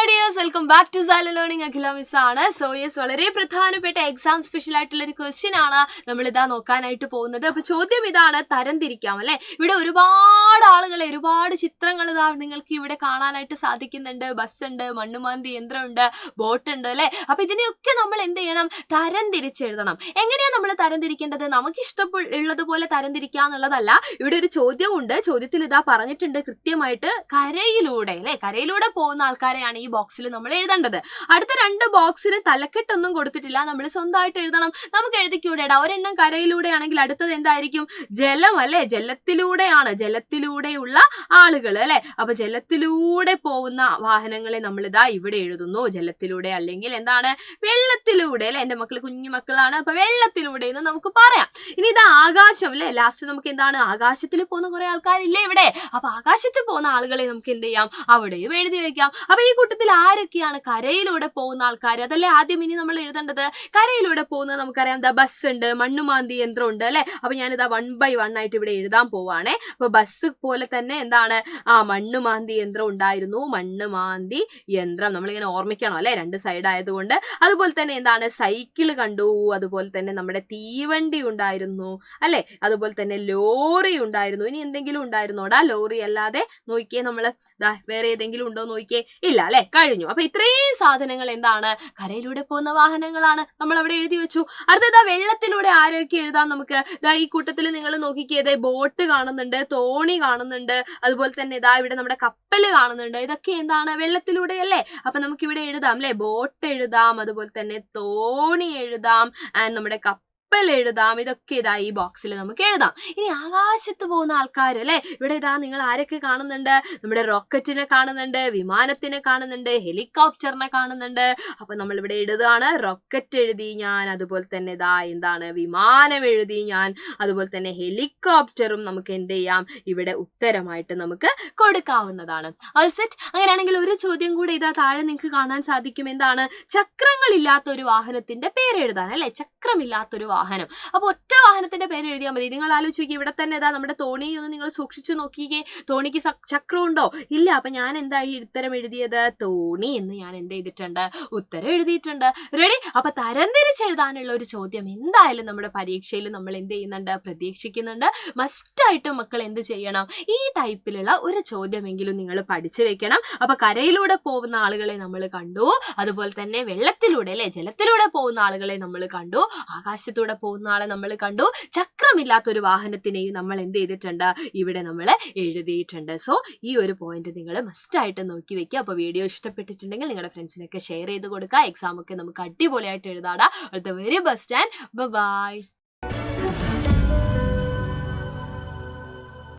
My dears, welcome back to silent learning. Akhila miss ആണ്. So yes, വളരെ പ്രധാനപ്പെട്ട exam special ആയിട്ടുള്ള ഒരു ക്വസ്റ്റ്യൻ ആണ് നമ്മൾ ഇതാ നോക്കാനായിട്ട് പോകുന്നത്. അപ്പൊ ചോദ്യം ഇതാണ്, തരംതിരിക്കാം അല്ലെ. ഇവിടെ ഒരുപാട് ആളുകളെ, ഒരുപാട് ചിത്രങ്ങൾ ഇതാ നിങ്ങൾക്ക് ഇവിടെ കാണാനായിട്ട് സാധിക്കുന്നുണ്ട്. ബസ് ഉണ്ട്, മണ്ണുമാന്തി യന്ത്രമുണ്ട്, ബോട്ട് ഉണ്ട് അല്ലെ. അപ്പൊ ഇതിനെയൊക്കെ നമ്മൾ എന്ത് ചെയ്യണം? തരംതിരിച്ചെഴുതണം. എങ്ങനെയാണ് നമ്മൾ തരംതിരിക്കേണ്ടത്? നമുക്ക് ഇഷ്ടമുള്ളതുപോലെ തരംതിരിക്കുക എന്നുള്ളതല്ല. ഇവിടെ ഒരു ചോദ്യമുണ്ട്. ചോദ്യത്തിൽ ഇതാ പറഞ്ഞിട്ടുണ്ട് കൃത്യമായിട്ട് കരയിലൂടെ അല്ലെ, കരയിലൂടെ പോകുന്ന ആൾക്കാരെയാണ് ഈ ബോക്സിൽ നമ്മൾ എഴുതേണ്ടത്. അടുത്ത രണ്ട് ബോക്സിന് തലക്കെട്ടൊന്നും കൊടുത്തിട്ടില്ല, നമ്മൾ സ്വന്തമായിട്ട് എഴുതണം. നമുക്ക് എഴുതിക്കൂടെടാ, ഒരെണ്ണം കരയിലൂടെ ആണെങ്കിൽ അടുത്തത് എന്തായിരിക്കും? ജലം അല്ലെ, ജലത്തിലൂടെയാണ്, ജലത്തിലൂടെയുള്ള ആളുകൾ അല്ലെ. അപ്പൊ ജലത്തിലൂടെ പോകുന്ന വാഹനങ്ങളെ നമ്മൾ ഇതാ ഇവിടെ എഴുതുന്നു. ജലത്തിലൂടെ അല്ലെങ്കിൽ എന്താണ്? വെള്ളത്തിലൂടെ അല്ലെ. എന്റെ മക്കൾ കുഞ്ഞു മക്കളാണ്, അപ്പൊ വെള്ളത്തിലൂടെ എന്ന് നമുക്ക് പറയാം. ഇനി ഇതാ ആകാശം അല്ലെ. ലാസ്റ്റ് നമുക്ക് എന്താണ്? ആകാശത്തിൽ പോകുന്ന കുറെ ആൾക്കാരില്ലേ ഇവിടെ. അപ്പൊ ആകാശത്തിൽ പോകുന്ന ആളുകളെ നമുക്ക് എന്ത് ചെയ്യാം? അവിടെയും എഴുതി വെക്കാം. അപ്പൊ ഈ കൂട്ടത്തിൽ ആരൊക്കെയാണ് കരയിലൂടെ പോകുന്ന ആൾക്കാർ? അതല്ലേ ആദ്യം ഇനി നമ്മൾ എഴുതേണ്ടത്. കരയിലൂടെ പോകുന്നത് നമുക്കറിയാം, ബസ് ഉണ്ട്, മണ്ണുമാന്തി യന്ത്രം ഉണ്ട് അല്ലെ. അപ്പൊ ഞാനിതാ 1 by 1 ആയിട്ട് ഇവിടെ എഴുതാൻ പോവാണേ. അപ്പൊ ബസ് പോലെ തന്നെ എന്താണ്? മണ്ണുമാന്തി യന്ത്രം ഉണ്ടായിരുന്നു. മണ്ണുമാന്തി യന്ത്രം നമ്മളിങ്ങനെ ഓർമ്മിക്കണം അല്ലെ, രണ്ട് സൈഡ് ആയതുകൊണ്ട്. അതുപോലെ തന്നെ എന്താണ്? സൈക്കിള് കണ്ടു. അതുപോലെ തന്നെ നമ്മുടെ തീവണ്ടി ഉണ്ടായിരുന്നു അല്ലെ. അതുപോലെ തന്നെ ലോറി ഉണ്ടായിരുന്നു. ഇനി എന്തെങ്കിലും ഉണ്ടായിരുന്നോടാ? ലോറി അല്ലാതെ നോക്കിയേ, നമ്മള് വേറെ ഏതെങ്കിലും ഉണ്ടോ നോക്കിയേ? ഇല്ല അല്ലെ, കഴിഞ്ഞു. അപ്പൊ ഇത്രയും സാധനങ്ങൾ എന്താണ്? കരയിലൂടെ പോകുന്ന വാഹനങ്ങളാണ്. നമ്മൾ അവിടെ എഴുതി വെച്ചു. അടുത്തതാ വെള്ളത്തിലൂടെ ആരൊക്കെ എഴുതാം നമുക്ക്? ഈ കൂട്ടത്തിൽ നിങ്ങൾ നോക്കിക്കേ, ബോട്ട് കാണുന്നുണ്ട്, തോണി കാണുന്നുണ്ട്, അതുപോലെ തന്നെ ഇതാ ഇവിടെ നമ്മുടെ കപ്പല് കാണുന്നുണ്ട്. ഇതൊക്കെ എന്താണ്? വെള്ളത്തിലൂടെ അല്ലേ. അപ്പൊ നമുക്ക് ഇവിടെ എഴുതാം അല്ലെ, ബോട്ട് എഴുതാം, അതുപോലെ തന്നെ തോണി എഴുതാം, ആൻഡ് നമ്മുടെ കപ്പൽ എഴുതാം. ഇതൊക്കെ ഇതാ ഈ ബോക്സിൽ നമുക്ക് എഴുതാം. ഇനി ആകാശത്ത് പോകുന്ന ആൾക്കാർ അല്ലെ. ഇവിടെ ഇതാ നിങ്ങൾ ആരൊക്കെ കാണുന്നുണ്ട്? നമ്മുടെ റോക്കറ്റിനെ കാണുന്നുണ്ട്, വിമാനത്തിനെ കാണുന്നുണ്ട്, ഹെലികോപ്റ്ററിനെ കാണുന്നുണ്ട്. അപ്പൊ നമ്മൾ ഇവിടെ എഴുതുകയാണ്. റോക്കറ്റ് എഴുതി ഞാൻ, അതുപോലെ തന്നെ ഇതാ എന്താണ്? വിമാനം എഴുതി ഞാൻ, അതുപോലെ തന്നെ ഹെലികോപ്റ്ററും നമുക്ക് എന്ത് ചെയ്യാം? ഇവിടെ ഉത്തരമായിട്ട് നമുക്ക് കൊടുക്കാവുന്നതാണ്. All set. അങ്ങനെയാണെങ്കിൽ ഒരു ചോദ്യം കൂടെ ഇതാ താഴെ നിങ്ങൾക്ക് കാണാൻ സാധിക്കും. എന്താണ്? ചക്രങ്ങളില്ലാത്ത ഒരു വാഹനത്തിന്റെ പേര് എഴുതാൻ അല്ലെ. ചക്രമില്ലാത്തൊരു വാഹനം. അപ്പൊ ഒറ്റ വാഹനത്തിന്റെ പേര് എഴുതിയാൽ മതി. നിങ്ങൾ ആലോചിക്കുക, ഇവിടെ തന്നെ ഇതാ നമ്മുടെ തോണി ഒന്ന് നിങ്ങൾ സൂക്ഷിച്ചു നോക്കിക്കേ. തോണിക്ക് ചക്രം ഉണ്ടോ? ഇല്ല. അപ്പൊ ഞാൻ എന്താ ഉത്തരം എഴുതിയത്? തോണി എന്ന് ഞാൻ എന്ത് ചെയ്തിട്ടുണ്ട്? ഉത്തരം എഴുതിയിട്ടുണ്ട്. റെഡി? അപ്പൊ തരംതിരിച്ചെഴുതാനുള്ള ഒരു ചോദ്യം എന്തായാലും നമ്മുടെ പരീക്ഷയിൽ നമ്മൾ എന്ത് ചെയ്യുന്നുണ്ട്? പ്രതീക്ഷിക്കുന്നുണ്ട്. മസ്റ്റായിട്ടും മക്കൾ എന്ത് ചെയ്യണം? ഈ ടൈപ്പിലുള്ള ഒരു ചോദ്യമെങ്കിലും നിങ്ങൾ പഠിച്ചു വെക്കണം. അപ്പൊ കരയിലൂടെ പോകുന്ന ആളുകളെ നമ്മൾ കണ്ടു, അതുപോലെ തന്നെ വെള്ളത്തിലൂടെ അല്ലെ, ജലത്തിലൂടെ പോകുന്ന ആളുകളെ നമ്മൾ കണ്ടു, ആകാശത്തൂടെ പോകുന്ന ആളെ നമ്മൾ കണ്ടു, ചക്രമില്ലാത്തൊരു വാഹനത്തിനെയും നമ്മൾ എന്ത് ചെയ്തിട്ടുണ്ട്? ഇവിടെ നമ്മൾ എഴുതിയിട്ടുണ്ട്. സോ ഈ ഒരു പോയിന്റ് നിങ്ങൾ മസ്റ്റ് ആയിട്ട് നോക്കി വെക്കുക. അപ്പൊ വീഡിയോ ഇഷ്ടപ്പെട്ടിട്ടുണ്ടെങ്കിൽ നിങ്ങളുടെ ഫ്രണ്ട്സിനൊക്കെ ഷെയർ ചെയ്ത് കൊടുക്കുക. എക്സാം ഒക്കെ നമുക്ക് അടിപൊളിയായിട്ട് എഴുതാടാ. All the very best and by.